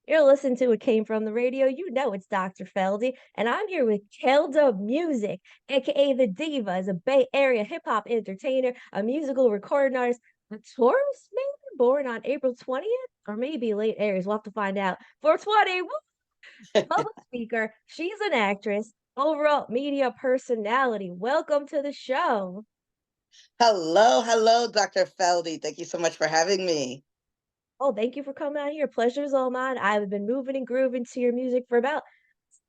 You're listening to It Came From the Radio. You know it's Dr. Feldy, and I'm here with Keldamuzic, aka the Diva, is a Bay Area hip hop entertainer, a musical recording artist, a Taurus maybe born on April 20th, or maybe late Aries. We'll have to find out. 420, woo, public speaker. She's an actress, overall media personality. Welcome to the show. Hello, hello, Dr. Feldy. Thank you so much for having me. Oh, thank you for coming out here. Pleasure's all mine. I've been moving and grooving to your music for about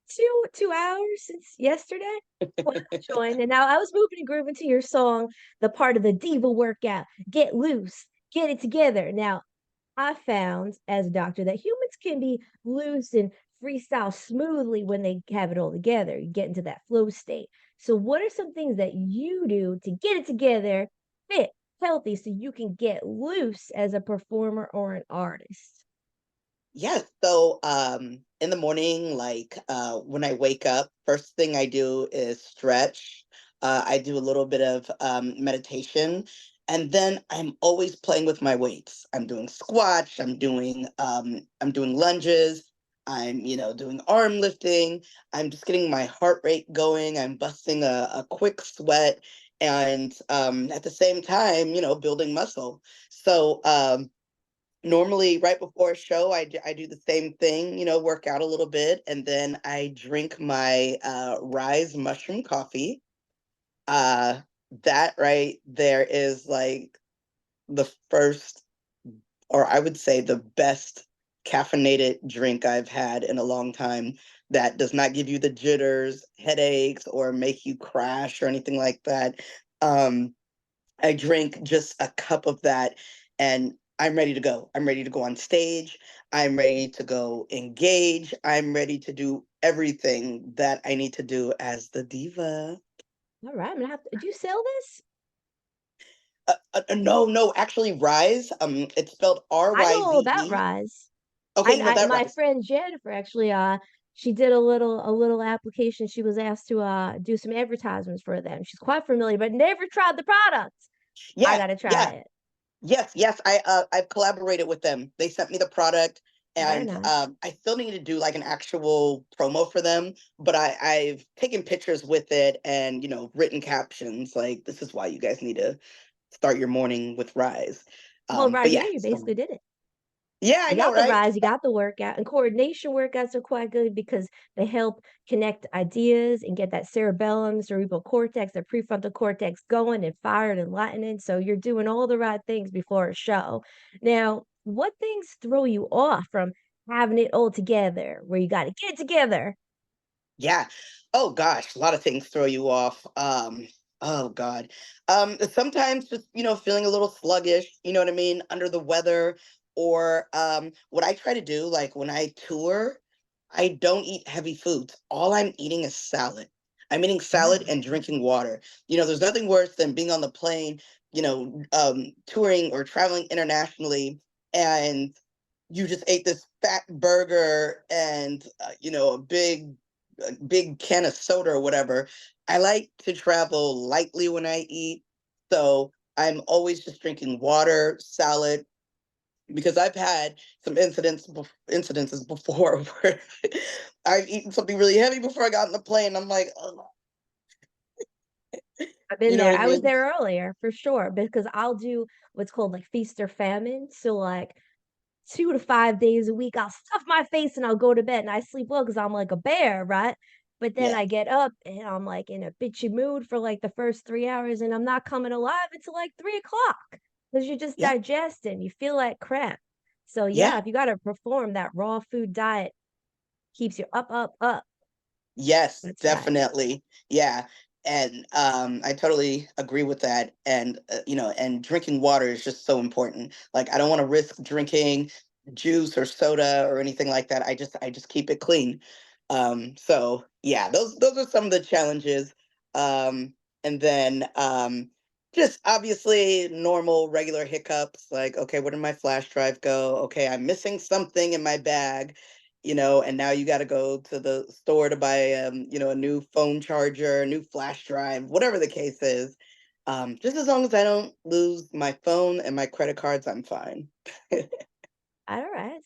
2 hours since yesterday when I joined, and now I was moving and grooving to your song, the part of the diva workout, "Get Loose, Get It Together." Now, I found as a doctor that humans can be loose and freestyle smoothly when they have it all together. You get into that flow state. So, what are some things that you do to get it together, fit, healthy, so you can get loose as a performer or an artist? Yes, in the morning, when I wake up, first thing I do is stretch. I do a little bit of meditation, and then I'm always playing with my weights. I'm doing squats, I'm doing lunges, I'm doing arm lifting. I'm just getting my heart rate going. I'm busting a quick sweat, and at the same time, building muscle. So normally right before a show, I do the same thing, work out a little bit, and then I drink my Rise mushroom coffee. Uh, that right there is like the first, or I would say the best caffeinated drink I've had in a long time that does not give you the jitters, headaches, or make you crash or anything like that. Um, I drink just a cup of that and I'm ready to go. I'm ready to go on stage. I'm ready to go engage. I'm ready to do everything that I need to do as the diva. All right, I'm gonna have to. Do you sell this? No, no, actually, Rise. It's spelled R I know Y all Z about E. Rise. Okay, you know that My Rise. friend Jennifer actually, she did a little application. She was asked to do some advertisements for them. She's quite familiar, but never tried the product. I Yeah, gotta yeah, try it. yes, yes. I've collaborated with them. They sent me the product, Very and nice. I still need to do like an actual promo for them. But I've taken pictures with it and written captions like this is why you guys need to start your morning with Rise. Well, But right yeah, there, you so basically did it. yeah, I You know, got the right? rise, you got the workout, and coordination workouts are quite good because they help connect ideas and get that cerebellum, cerebral cortex, the prefrontal cortex going and fired and lightening. So you're doing all the right things before a show. Now, what things throw you off from having it all together where you got to get it together? Yeah. Oh gosh, a lot of things throw you off. Oh God. Sometimes just, feeling a little sluggish, you know what I mean, under the weather. Or what I try to do, like when I tour, I don't eat heavy foods. All I'm eating is salad. I'm eating salad Wow. and drinking water. There's nothing worse than being on the plane, touring or traveling internationally, and you just ate this fat burger and a big can of soda or whatever. I like to travel lightly when I eat. So I'm always just drinking water, salad, because I've had some incidences before where I've eaten something really heavy before I got on the plane. I'm like, oh, I've you been know there. what I I was mean? there earlier for sure because I'll do what's called like feast or famine. So like 2 to 5 days a week, I'll stuff my face and I'll go to bed and I sleep well because 'cause I'm like a bear, right? But then Yeah, I get up and I'm, like, in a bitchy mood for, like, the first 3 hours, and I'm not coming alive until, like, 3 o'clock because 'cause you're just yeah, digesting, you feel like crap. So, yeah, yeah. if you gotta perform, that raw food diet keeps you up, up, up. Yes, That's right. definitely. Yeah. And I totally agree with that. And and drinking water is just so important. Like I don't want to risk drinking juice or soda or anything like that. I just keep it clean. So yeah, those are some of the challenges. And then just obviously normal regular hiccups like okay, where did my flash drive go? Okay, I'm missing something in my bag, and now you got to go to the store to buy, a new phone charger, a new flash drive, whatever the case is. Just as long as I don't lose my phone and my credit cards, I'm fine. Alright,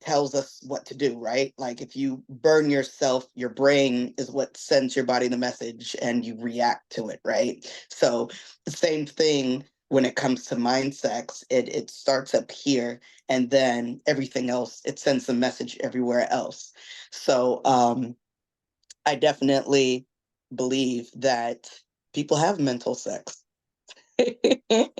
tells us what to do, right? Like if you burn yourself, your brain is what sends your body the message and you react to it, right? So the same thing when it comes to mind sex, it starts up here and then everything else, it sends the message everywhere else. So I definitely believe that people have mental sex.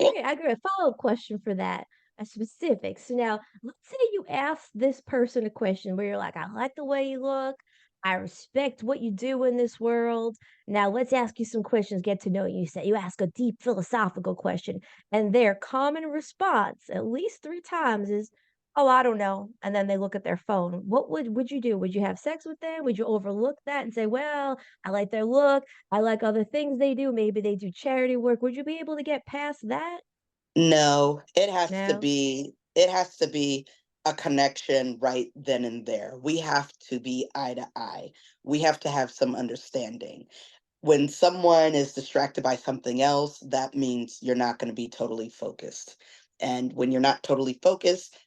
I agree. A follow-up question for that, a specific. So now, let's say you ask this person a question where you're like, I like the way you look. I respect what you do in this world. Now let's ask you some questions, get to know you. Say you ask a deep philosophical question, and their common response, at least three times, is, "Oh, I don't know." And then they look at their phone. What would you do? Would you have sex with them? Would you overlook that and say, "Well, I like their look. I like other things they do. Maybe they do charity work." Would you be able to get past that? No, No? it has to be a connection right then and there. We have to be eye to eye. We have to have some understanding. When someone is distracted by something else, that means you're not going to be totally focused. And when you're not totally focused,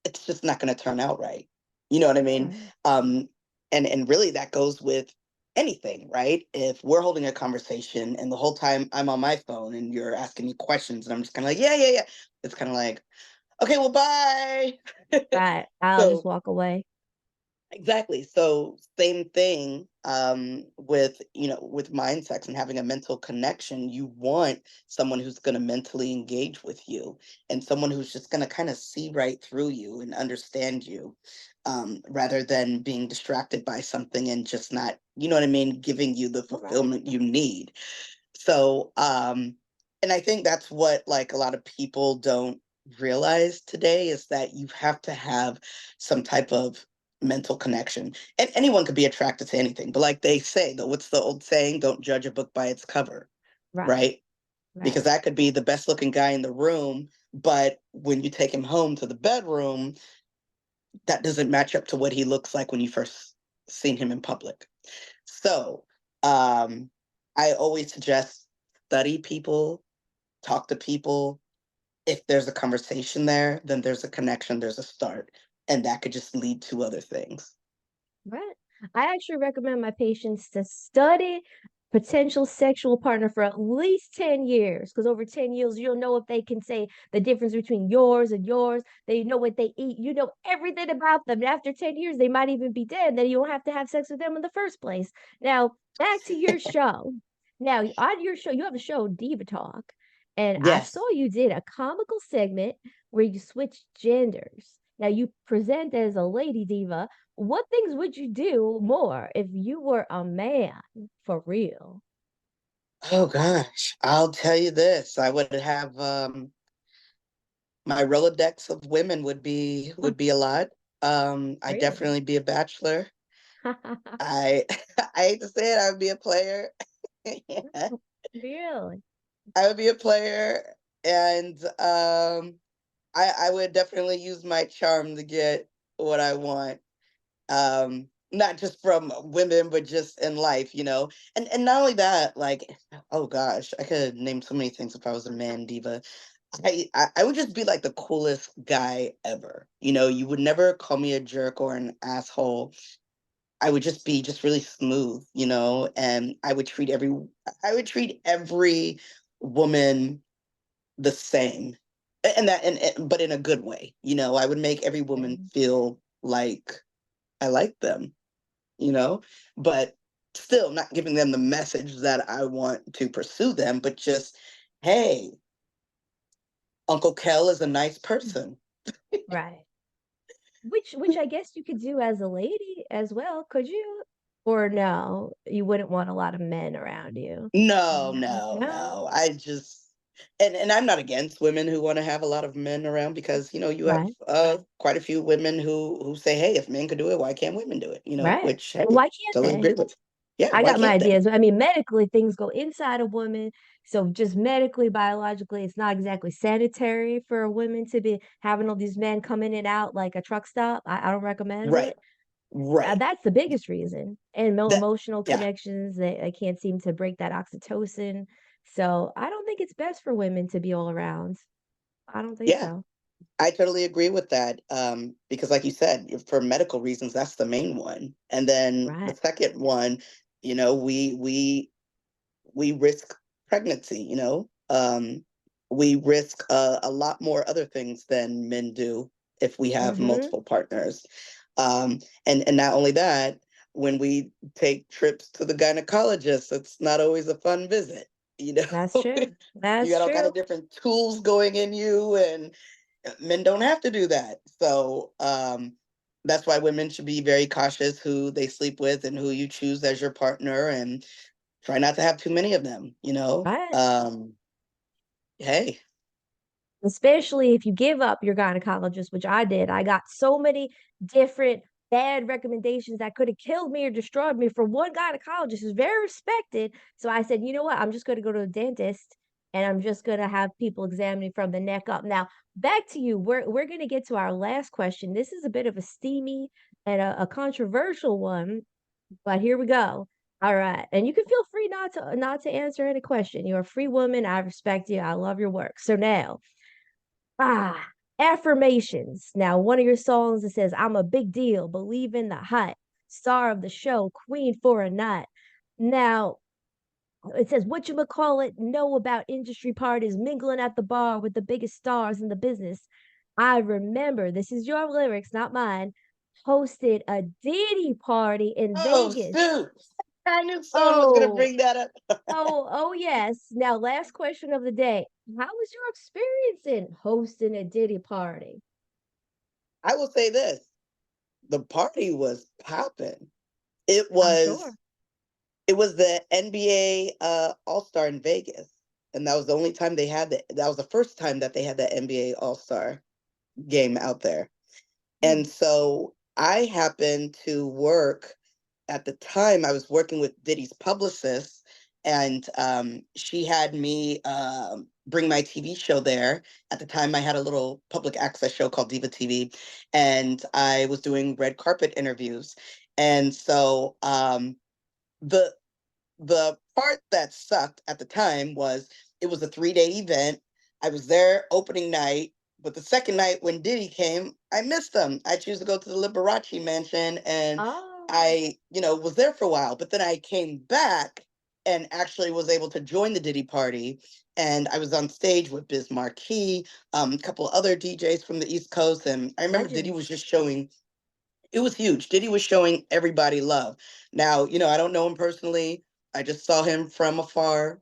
it's just not going to turn out right. You know what I mean? Right. Um, and really that goes with anything, right? If we're holding a conversation and the whole time I'm on my phone and you're asking me questions and I'm just kind of like, yeah, yeah, yeah. It's kind of like, okay, well, bye. Right. I'll just So walk away. exactly. So same thing with with mind sex and having a mental connection. You want someone who's going to mentally engage with you and someone who's just going to kind of see right through you and understand you, rather than being distracted by something and just not, you know what I mean, giving you the Right. fulfillment you need. So, and I think that's what like a lot of people don't realize today is that you have to have some type of mental connection. And anyone could be attracted to anything, but like they say, though, what's the old saying? Don't judge a book by its cover, Right. right? Because Right. that could be the best looking guy in the room, but when you take him home to the bedroom, that doesn't match up to what he looks like when you first seen him in public. So, um, I always suggest study people, talk to people. If there's a conversation there, then there's a connection, there's a start, and that could just lead to other things. Right. I actually recommend my patients to study potential sexual partner for at least 10 years, because over 10 years, you'll know if they can say the difference between yours and yours. They know what they eat. You know everything about them. And after 10 years, they might even be dead. Then you don't have to have sex with them in the first place. Now, back to your show. Now, on your show, you have a show, Diva Talk, and I saw Yes. you did a comical segment where you switched genders. Now, you present as a lady diva. What things would you do more if you were a man for real? Oh gosh, I'll tell you this. I would have my Rolodex of women would be a lot. I'd Really? definitely be a bachelor. I I hate to say it, I would be a player. Really? I would be a player, and I would definitely use my charm to get what I want. Not just from women, but just in life, you know. And not only that, like, oh gosh, I could name so many things if I was a man diva. I would just be like the coolest guy ever. You know, you would never call me a jerk or an asshole. I would just be just really smooth, you know, and I would treat every woman the same. And that and but in a good way. You know, I would make every woman Okay. feel like I like them, you know, but still not giving them the message that I want to pursue them, but just, hey, Uncle Kel is a nice person. Right. Which I guess you could do as a lady as well, could you? Or no, you wouldn't want a lot of men around you? No, No. no, No? no. I just and I'm not against women who want to have a lot of men around because you have Right. quite a few women who say, hey, if men could do it, why can't women do it? You know, Right. which hey, Why can't totally they? agree with. Yeah, I why got my can't they? ideas. I mean, medically, things go inside a woman. So just medically, biologically, it's not exactly sanitary for a woman to be having all these men come in and out like a truck stop. I don't recommend Right, it. right. That's the biggest reason. And That emotional yeah, connections, they can't seem to break that oxytocin. So I don't think it's best for women to be all around. I don't think yeah. so. I totally agree with that. Because like you said, for medical reasons, that's the main one. And then the Right. second one, you know, we risk pregnancy, we risk a lot more other things than men do if we have Mhm. multiple partners. And not only that, when we take trips to the gynecologist, it's not always a fun visit, you That's know. true. You That's got all kind true. of different tools going in you, and men don't have to do that. So that's why women should be very cautious who they sleep with and who you choose as your partner, and try not to have too many of them, Right. Hey. Especially if you give up your gynecologist, which I did. I got so many different bad recommendations that could have killed me or destroyed me for one gynecologist who's very respected. So I said, you know what? I'm just going to go to a dentist and I'm just going to have people examine me from the neck up. Now, back to you. We're going to get to our last question. This is a bit of a steamy and a controversial one, but here we go. All right. And you can feel free not to answer any question. You're a free woman. I respect you. I love your work. So now, affirmations. Now, one of your songs that says, I'm a big deal, believe in the hype, star of the show, queen for a night. Now, it says, what you call it, know about industry parties, mingling at the bar with the biggest stars in the business. I remember, this is your lyrics, not mine, hosted a Diddy party in Oh, Vegas. shoot. I knew someone was going to Oh, bring that up. oh, yes. Now, last question of the day. How was your experience in hosting a Diddy party? I will say this, the party was popping. It I'm was sure. it was the NBA All-Star in Vegas. And that was the only time they had that was the first time that they had the NBA All-Star game out there. Mm. And so I happened to work at the time. I was working with Diddy's publicist, and she had me bring my TV show there. At the time, I had a little public access show called Diva TV, and I was doing red carpet interviews. And so the the part that sucked at the time was it was a 3-day event. I was there opening night, but the second night when Diddy came, I missed him. I choose to go to the Liberace mansion, and Oh, I, was there for a while, but then I came back and actually was able to join the Diddy party. And I was on stage with Biz Marquee, a couple other DJs from the East Coast. And I remember Diddy was legends. just showing, it was huge. Diddy was showing everybody love. Now, I don't know him personally. I just saw him from afar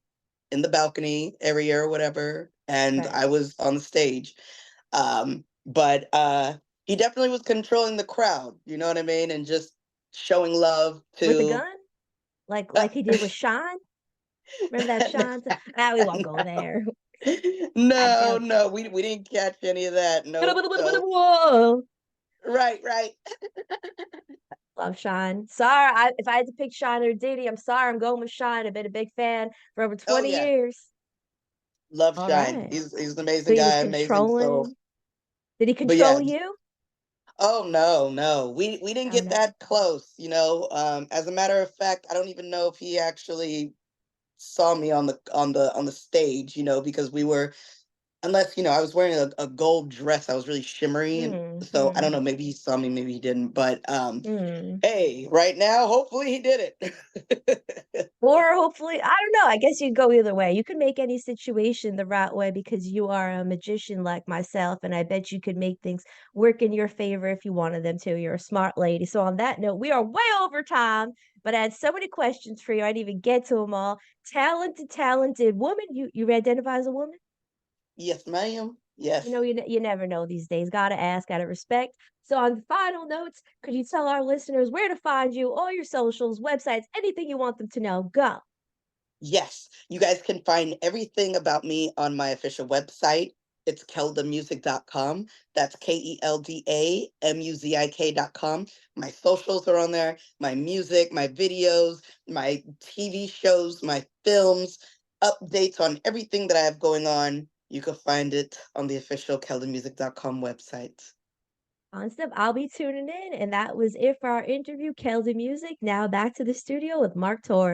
in the balcony area or whatever, and Right. I was on the stage. But he definitely was controlling the crowd, you know what I mean? And just showing love With a to gun? Like uh, like he did with Sean? Remember that Sean? We won't go no. there. Bad No, joke. no, we didn't catch any of that. Nope, nope. Whoa. Right, right. Love Sean. Sorry, if I had to pick Sean or Diddy, I'm sorry, I'm going with Sean. I've been a big fan for over Oh 20 yeah. years. Love All Shine. right. He's an So amazing he was guy, amazing soul. controlling. Did he But control yeah, you? oh no, no. We didn't Oh get no. that close. As a matter of fact, I don't even know if he actually saw me on the stage, because we were, unless, I was wearing a gold dress. I was really shimmery, and Mm, so I don't know, mm, maybe he saw me, maybe he didn't. But mm. hey, right now, hopefully he did it. Or hopefully, I don't know. I guess you'd go either way. You could make any situation the right way because you are a magician like myself, and I bet you could make things work in your favor if you wanted them to. You're a smart lady. So on that note, we are way over time, but I had so many questions for you. I didn't even get to them all. Talented, talented woman. You identify as a woman? Yes, ma'am. You Yes. know, you never know these days. Gotta ask, gotta respect. So, on final notes, could you tell our listeners where to find you, all your socials, websites, anything you want them to know? Go. Yes, you guys can find everything about me on my official website. It's keldamusic.com. That's KELDAMUZIK.com. My socials are on there, my music, my videos, my TV shows, my films, updates on everything that I have going on. You can find it on the official keldamusic.com website. On stuff, I'll be tuning in. And that was it for our interview, Keldamuzic. Now back to the studio with Mark Torres.